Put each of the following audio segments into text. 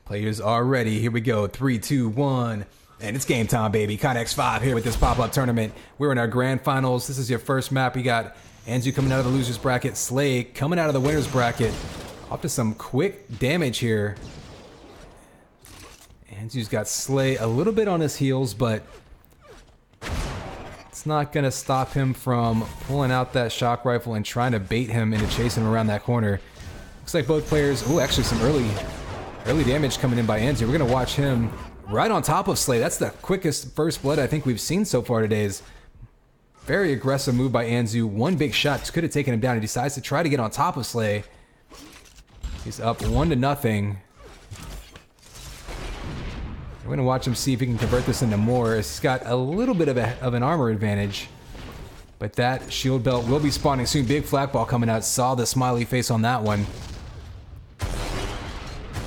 Players are ready. Here we go. 3, 2, 1. And it's game time, baby. Connex 5 here with this pop-up tournament. We're in our grand finals. This is your first map. We got Anzu coming out of the loser's bracket. S1ay coming out of the winner's bracket. Off to some quick damage here. Anzu's got S1ay a little bit on his heels, but it's not going to stop him from pulling out that shock rifle and trying to bait him into chasing him around that corner. Looks like both players... Oh, actually some early damage coming in by Anzu. We're going to watch him right on top of S1ay. That's the quickest first blood I think we've seen so far today. Very aggressive move by Anzu. One big shot could have taken him down. He decides to try to get on top of S1ay. He's up 1-0. We're going to watch him see if he can convert this into more. He's got a little bit of an armor advantage. But that shield belt will be spawning soon. Big flak ball coming out. Saw the smiley face on that one.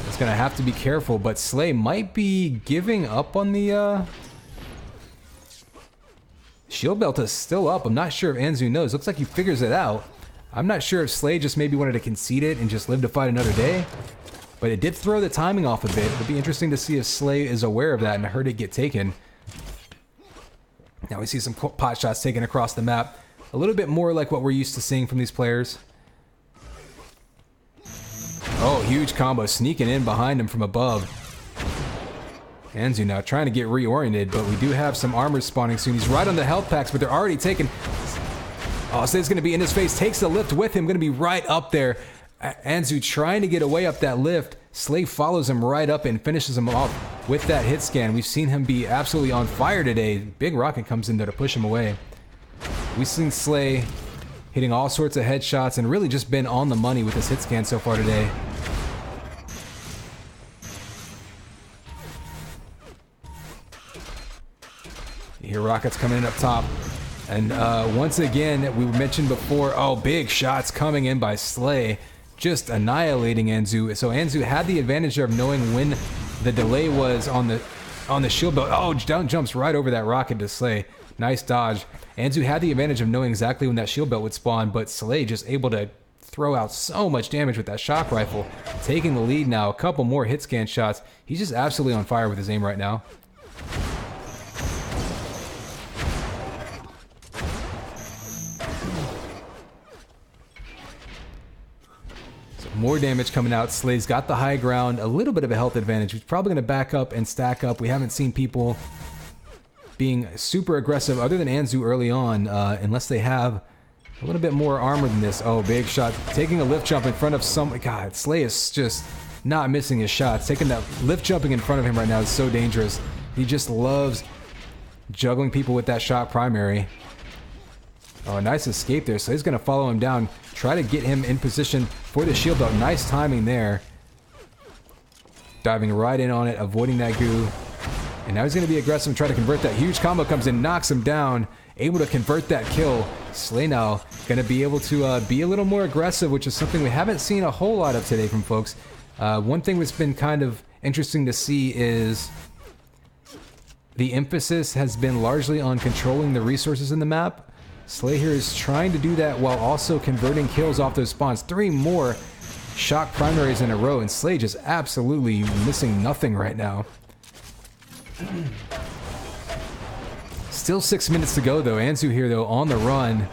It's going to have to be careful, but S1ay might be giving up on the... Shield belt is still up. I'm not sure if Anzu knows. Looks like he figures it out. I'm not sure if S1ay just maybe wanted to concede it and just live to fight another day. But it did throw the timing off a bit. It'll be interesting to see if S1ay is aware of that and heard it get taken. Now we see some pot shots taken across the map. A little bit more like what we're used to seeing from these players. Oh, huge combo sneaking in behind him from above. Anzu now trying to get reoriented, but we do have some armor spawning soon. He's right on the health packs, but they're already taken. Oh, S1ay's going to be in his face. Takes the lift with him. Going to be right up there. Anzu trying to get away up that lift. S1ay follows him right up and finishes him off with that hit scan. We've seen him be absolutely on fire today. Big rocket comes in there to push him away. We've seen S1ay hitting all sorts of headshots and really just been on the money with his hit scan so far today. You hear rockets coming in up top. And once again, we mentioned before, oh, big shots coming in by S1ay. Just annihilating Anzu. So Anzu had the advantage of knowing when the delay was on the shield belt. Oh, down jumps right over that rocket to S1ay. Nice dodge. Anzu had the advantage of knowing exactly when that shield belt would spawn, but S1ay just able to throw out so much damage with that shock rifle. Taking the lead now. A couple more hit scan shots. He's just absolutely on fire with his aim right now. More damage coming out. S1ay's got the high ground, a little bit of a health advantage. He's probably going to back up and stack up. We haven't seen people being super aggressive other than Anzu early on, unless they have a little bit more armor than this. Oh, big shot. Taking a lift jump in front of some... God, S1ay is just not missing his shots. Taking that lift jumping in front of him right now is so dangerous. He just loves juggling people with that shot primary. Oh, a nice escape there. So he's going to follow him down. Try to get him in position for the shield belt. Nice timing there. Diving right in on it, avoiding that goo. And now he's going to be aggressive and try to convert that. Huge combo comes in, knocks him down. Able to convert that kill. S1ay now going to be able to be a little more aggressive, which is something we haven't seen a whole lot of today from folks. One thing that's been kind of interesting to see is the emphasis has been largely on controlling the resources in the map. S1ay here is trying to do that while also converting kills off those spawns. 3 more shock primaries in a row, and S1ay just absolutely missing nothing right now. Still 6 minutes to go though. Anzu here though on the run.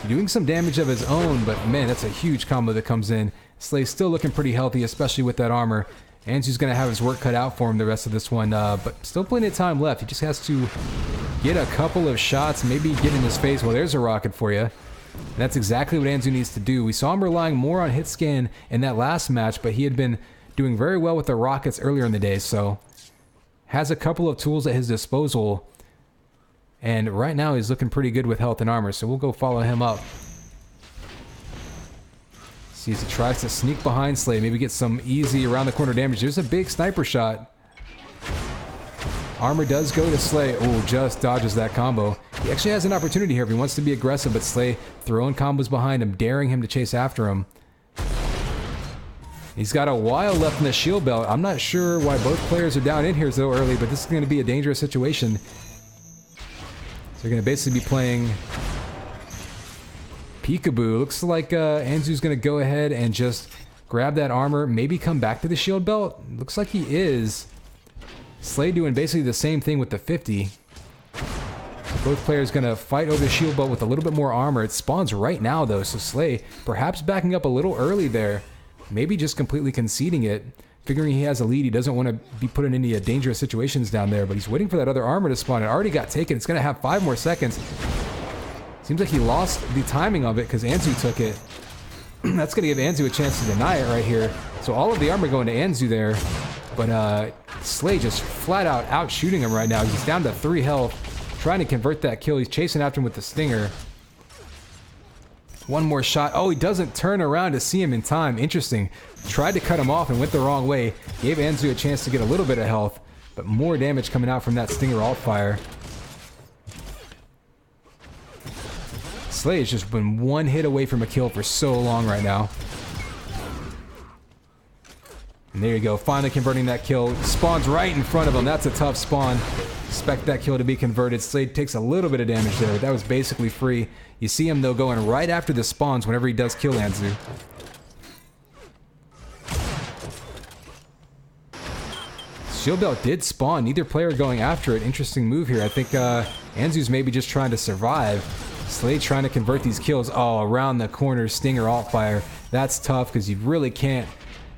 Doing some damage of his own, but man, that's a huge combo that comes in. S1ay still looking pretty healthy, especially with that armor. Anzu's going to have his work cut out for him the rest of this one, but still plenty of time left. He just has to get a couple of shots, maybe get in his face. Well, there's a rocket for you. And that's exactly what Anzu needs to do. We saw him relying more on hit scan in that last match, but he had been doing very well with the rockets earlier in the day, so has a couple of tools at his disposal. And right now he's looking pretty good with health and armor, so we'll go follow him up. See as he tries to sneak behind S1ay, maybe get some easy around the corner damage. There's a big sniper shot. Armor does go to S1ay. Oh, just dodges that combo. He actually has an opportunity here if he wants to be aggressive, but S1ay throwing combos behind him, daring him to chase after him. He's got a while left in the shield belt. I'm not sure why both players are down in here so early, but this is going to be a dangerous situation. So they're going to basically be playing peekaboo. Looks like Anzu's going to go ahead and just grab that armor, maybe come back to the shield belt? Looks like he is. S1ay doing basically the same thing with the 50. Both players gonna fight over the shield belt with a little bit more armor. It spawns right now though, so S1ay perhaps backing up a little early there. Maybe just completely conceding it. Figuring he has a lead, he doesn't want to be put in any dangerous situations down there, but he's waiting for that other armor to spawn. It already got taken. It's gonna have 5 more seconds. Seems like he lost the timing of it because Anzu took it. That's gonna give Anzu a chance to deny it right here. So all of the armor going to Anzu there, but S1ay just flat out shooting him right now. He's down to 3 health. Trying to convert that kill. He's chasing after him with the stinger. One more shot. Oh, he doesn't turn around to see him in time. Interesting. Tried to cut him off and went the wrong way. Gave Anzu a chance to get a little bit of health, but more damage coming out from that stinger alt fire. S1ay has just been one hit away from a kill for so long right now. And there you go. Finally converting that kill. Spawns right in front of him. That's a tough spawn. Expect that kill to be converted. S1ay takes a little bit of damage there. That was basically free. You see him though going right after the spawns whenever he does kill Anzu. Shield belt did spawn. Neither player going after it. Interesting move here. I think Anzu's maybe just trying to survive. S1ay trying to convert these kills. Oh, around the corner, stinger alt fire. That's tough because you really can't.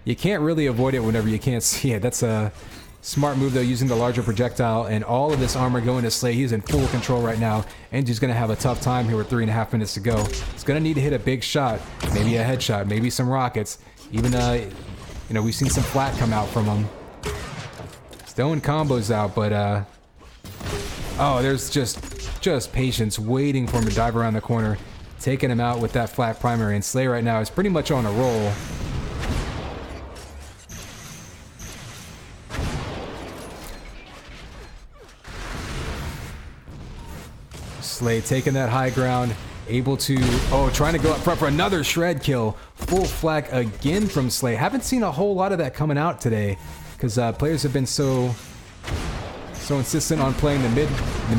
You can't really avoid it whenever you can't see it. That's a smart move though, using the larger projectile and all of this armor going to S1ay. He's in full control right now. Anzu's gonna have a tough time here with 3.5 minutes to go. He's gonna need to hit a big shot, maybe a headshot, maybe some rockets. Even you know, we've seen some flat come out from him. Throwing combos out, but oh, there's just patience waiting for him to dive around the corner, taking him out with that flat primary. And S1ay right now is pretty much on a roll. S1ay taking that high ground, able to, trying to go up front for another shred kill. Full flag again from S1ay. Haven't seen a whole lot of that coming out today because players have been so insistent on playing the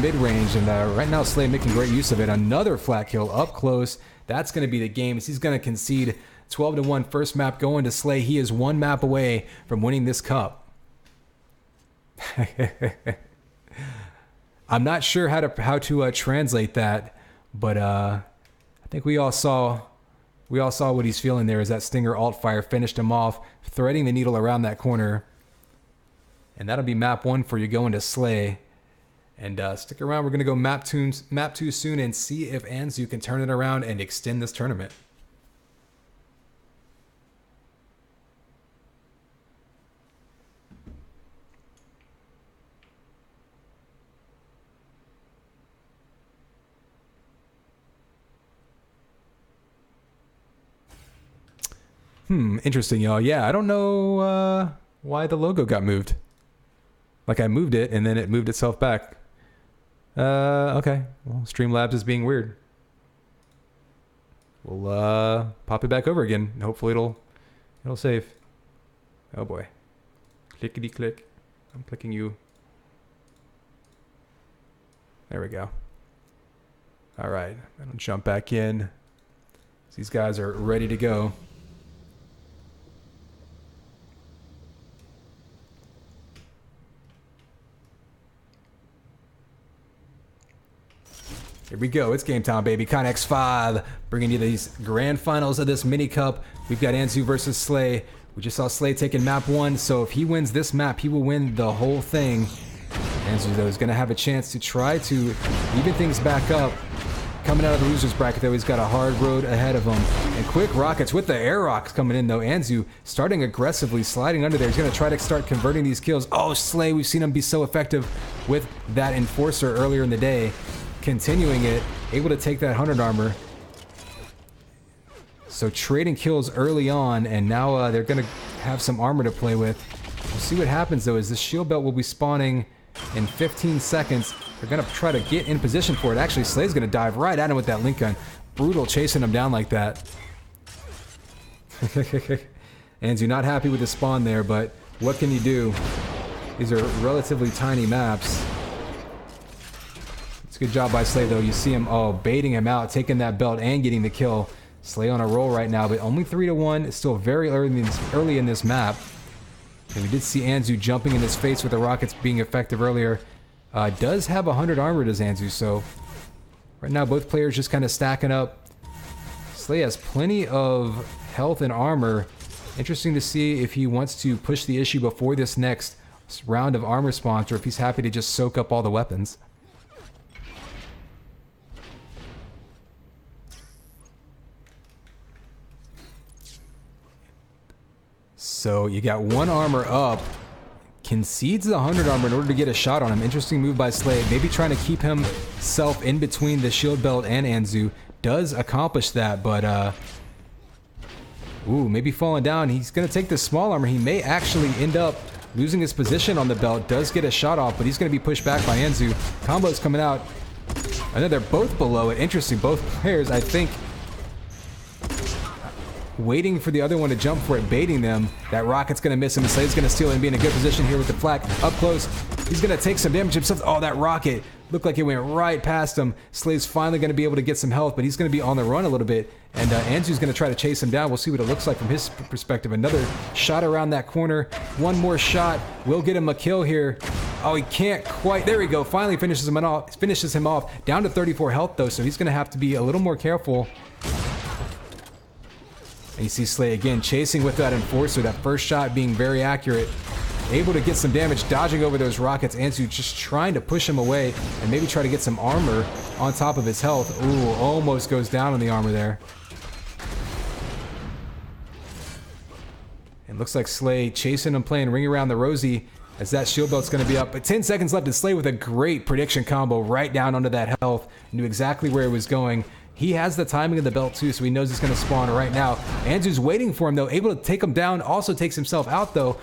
mid range, and right now S1ay making great use of it. Another flat kill up close. That's going to be the game. He's going to concede 12-1 first map going to S1ay. He is 1 map away from winning this cup. I'm not sure how to translate that, but I think we all saw what he's feeling there as that stinger alt fire finished him off, threading the needle around that corner. And that'll be map 1 for you going to S1ay. And stick around, we're gonna go map 2 soon and see if Anzu can turn it around and extend this tournament. Interesting, y'all. Yeah, I don't know why the logo got moved. Like I moved it and then it moved itself back. Okay. Well, Streamlabs is being weird. We'll pop it back over again. Hopefully it'll save. Oh boy. Clickety click. I'm clicking you. There we go. All right. I'll jump back in. These guys are ready to go. Here we go. It's game time, baby. Connex 5 bringing you these grand finals of this mini cup. We've got Anzu versus S1ay. We just saw S1ay taking map 1, so if he wins this map, he will win the whole thing. Anzu, though, is going to have a chance to try to even things back up. Coming out of the loser's bracket, though, he's got a hard road ahead of him. And quick rockets with the air rocks coming in, though. Anzu starting aggressively, sliding under there. He's going to try to start converting these kills. Oh, S1ay, we've seen him be so effective with that Enforcer earlier in the day. Continuing it, able to take that 100 armor. So trading kills early on, and now they're going to have some armor to play with. We'll see what happens, though, as this shield belt will be spawning in 15 seconds. They're going to try to get in position for it. Actually, S1ay's going to dive right at him with that link gun. Brutal chasing him down like that. Anzu not happy with the spawn there, but what can you do? These are relatively tiny maps. It's a good job by S1ay, though. You see him, baiting him out, taking that belt and getting the kill. S1ay on a roll right now, but only 3-1. It's still very early in this map. And we did see Anzu jumping in his face with the rockets being effective earlier. Does have 100 armor, does Anzu, so right now both players just kind of stacking up. S1ay has plenty of health and armor. Interesting to see if he wants to push the issue before this next round of armor spawns, or if he's happy to just soak up all the weapons. So you got 1 armor up. Concedes the 100 armor in order to get a shot on him. Interesting move by S1ay. Maybe trying to keep himself in between the shield belt and Anzu. Does accomplish that, but ooh, maybe falling down. He's going to take the small armor. He may actually end up losing his position on the belt. Does get a shot off, but he's going to be pushed back by Anzu. Combos coming out. I know they're both below it. Interesting. Both players, I think, waiting for the other one to jump for it, baiting them. That rocket's going to miss him. S1ay's going to steal it and be in a good position here with the flak. Up close. He's going to take some damage himself. Oh, that rocket looked like it went right past him. S1ay's finally going to be able to get some health, but he's going to be on the run a little bit. And Anzu's going to try to chase him down. We'll see what it looks like from his perspective. Another shot around that corner. One more shot. Will get him a kill here. Oh, he can't quite. There we go. Finally finishes him off. Down to 34 health, though, so he's going to have to be a little more careful. And you see S1ay again chasing with that enforcer. That first shot being very accurate. Able to get some damage, dodging over those rockets. Anzu just trying to push him away and maybe try to get some armor on top of his health. Ooh, almost goes down on the armor there. It looks like S1ay chasing him, playing Ring Around the Rosie as that shield belt's going to be up. But 10 seconds left, and S1ay with a great prediction combo right down onto that health. Knew exactly where it was going. He has the timing of the belt too, so he knows it's going to spawn right now. Anzu's waiting for him though, able to take him down, also takes himself out though.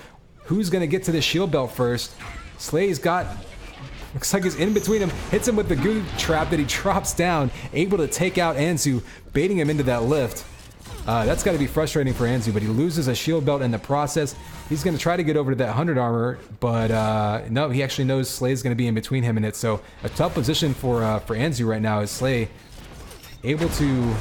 Who's going to get to the shield belt first? S1ay's got, looks like he's in between him, hits him with the goo trap that he drops down, able to take out Anzu, baiting him into that lift. That's got to be frustrating for Anzu, but he loses a shield belt in the process. He's going to try to get over to that 100 armor, but no, he actually knows S1ay's going to be in between him and it, so a tough position for Anzu right now is S1ay able to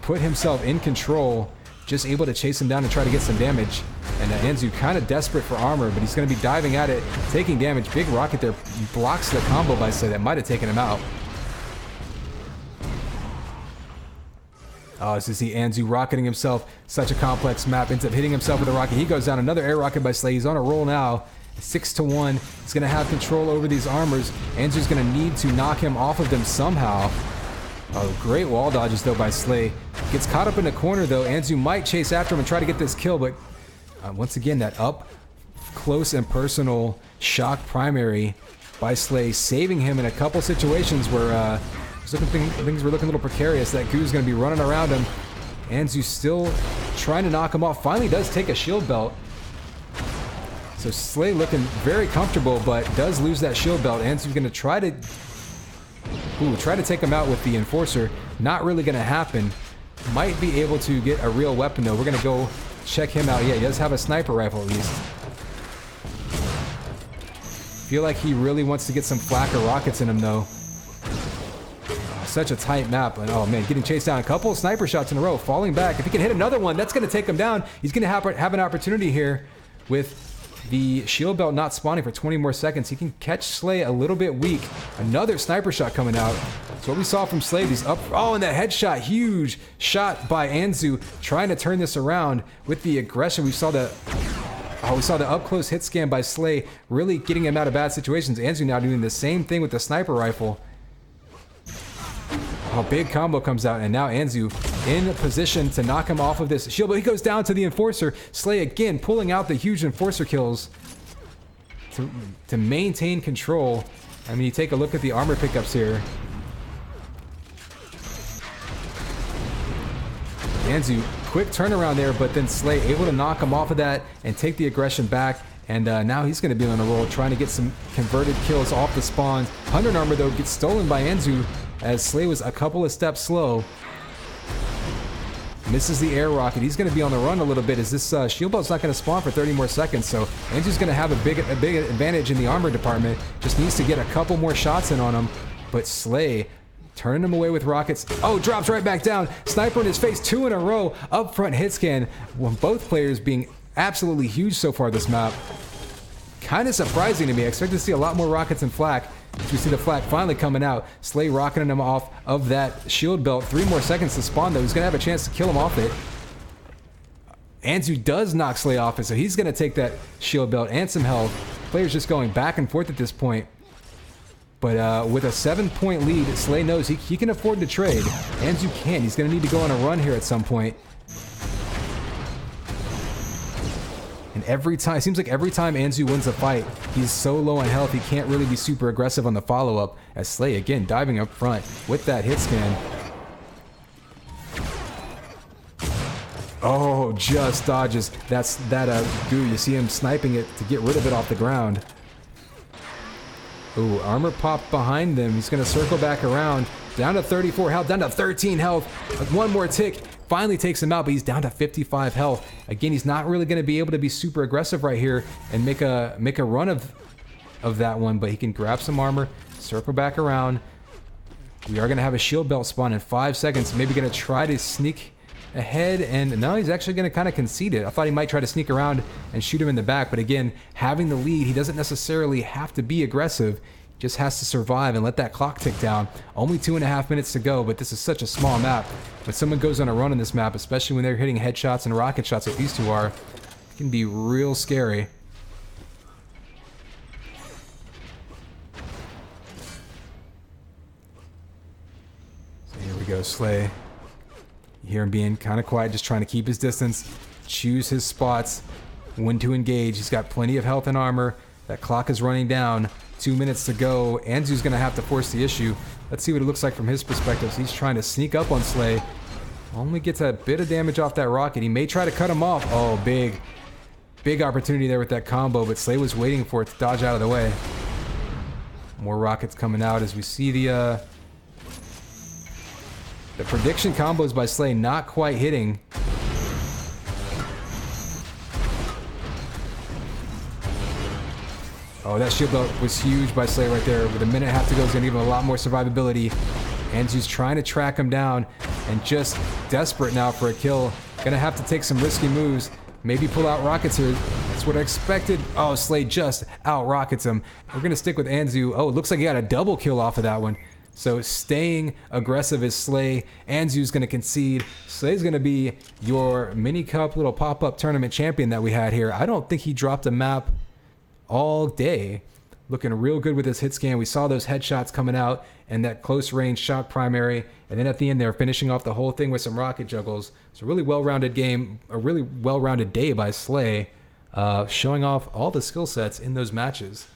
put himself in control, just able to chase him down and try to get some damage. And Anzu kind of desperate for armor, but he's going to be diving at it, taking damage. Big rocket there blocks the combo by S1ay that might have taken him out. Oh, as you see Anzu rocketing himself. Such a complex map. Ends up hitting himself with a rocket. He goes down. Another air rocket by S1ay. He's on a roll now. 6-1. He's going to have control over these armors. Anzu's going to need to knock him off of them somehow. Oh, great wall dodges though by S1ay. Gets caught up in the corner though. Anzu might chase after him and try to get this kill, but once again, that up close and personal shock primary by S1ay, saving him in a couple situations where things were looking a little precarious. That goo's going to be running around him. Anzu still trying to knock him off. Finally does take a shield belt. So S1ay looking very comfortable, but does lose that shield belt. Anzu's going to try to take him out with the enforcer. Not really going to happen. Might be able to get a real weapon though. We're going to go check him out. Yeah, he does have a sniper rifle at least. Feel like he really wants to get some flak or rockets in him though. Such a tight map. And oh man, getting chased down. A couple of sniper shots in a row. Falling back. If he can hit another one, that's going to take him down. He's going to have an opportunity here with the shield belt not spawning for 20 more seconds. He can catch S1ay a little bit weak. Another sniper shot coming out. So what we saw from S1ay, these up, oh, and that headshot, huge shot by Anzu, trying to turn this around with the aggression. We saw the up close hit scan by S1ay, really getting him out of bad situations. Anzu now doing the same thing with the sniper rifle. Oh, big combo comes out, and now Anzu in a position to knock him off of this shield, but he goes down to the enforcer. S1ay again pulling out the huge enforcer kills to maintain control. I mean, you take a look at the armor pickups here. Anzu, quick turnaround there, but then S1ay able to knock him off of that and take the aggression back. And now he's going to be on a roll, trying to get some converted kills off the spawns. 100 armor, though, gets stolen by Anzu as S1ay was a couple of steps slow. Misses the air rocket. He's going to be on the run a little bit as this shield belt's not going to spawn for 30 more seconds. So Anzu's going to have a big advantage in the armor department. Just needs to get a couple more shots in on him. But S1ay turning him away with rockets. Oh, drops right back down. Sniper in his face, 2 in a row. Up front hit scan. Well, both players being absolutely huge so far this map. Kind of surprising to me. I expect to see a lot more rockets and flak. As we see the flak finally coming out. S1ay rocketing him off of that shield belt. 3 more seconds to spawn though. He's going to have a chance to kill him off it. Anzu does knock S1ay off it, so he's going to take that shield belt and some health. Players just going back and forth at this point. But with a 7-point lead, S1ay knows he can afford to trade. Anzu can't. He's going to need to go on a run here at some point. And every time, it seems like every time Anzu wins a fight, he's so low on health, he can't really be super aggressive on the follow-up. As S1ay, again, diving up front with that hit scan. Oh, just dodges. That's that goo. You see him sniping it to get rid of it off the ground. Ooh, armor pop behind them. He's going to circle back around. Down to 34 health, down to 13 health. One more tick. Finally takes him out, but he's down to 55 health. Again, he's not really going to be able to be super aggressive right here and make a run of that one, but he can grab some armor, circle back around. We are going to have a shield belt spawn in 5 seconds. Maybe going to try to sneak ahead, and now he's actually going to kind of concede it. I thought he might try to sneak around and shoot him in the back, but again, having the lead, he doesn't necessarily have to be aggressive. He just has to survive and let that clock tick down. Only 2.5 minutes to go, but this is such a small map. When someone goes on a run in this map, especially when they're hitting headshots and rocket shots like these two are, it can be real scary. So here we go, S1ay. You hear him being kind of quiet, just trying to keep his distance, choose his spots, when to engage. He's got plenty of health and armor. That clock is running down. 2 minutes to go. Anzu's going to have to force the issue. Let's see what it looks like from his perspective. So he's trying to sneak up on S1ay. Only gets a bit of damage off that rocket. He may try to cut him off. Oh, big opportunity there with that combo, but S1ay was waiting for it to dodge out of the way. More rockets coming out as we see the prediction combos by S1ay not quite hitting. Oh, that shield belt was huge by S1ay right there. With a minute and a half to go, he's going to give him a lot more survivability. Anzu's trying to track him down and just desperate now for a kill. Gonna have to take some risky moves. Maybe pull out rockets here. That's what I expected. Oh, S1ay just out-rockets him. We're going to stick with Anzu. Oh, it looks like he got a double kill off of that one. So staying aggressive is S1ay. Anzu's going to concede. S1ay's going to be your mini cup little pop-up tournament champion that we had here. I don't think he dropped a map all day. Looking real good with his hit scan. We saw those headshots coming out and that close range shot primary. And then at the end, they're finishing off the whole thing with some rocket juggles. It's a really well-rounded game, a really well-rounded day by S1ay, showing off all the skill sets in those matches.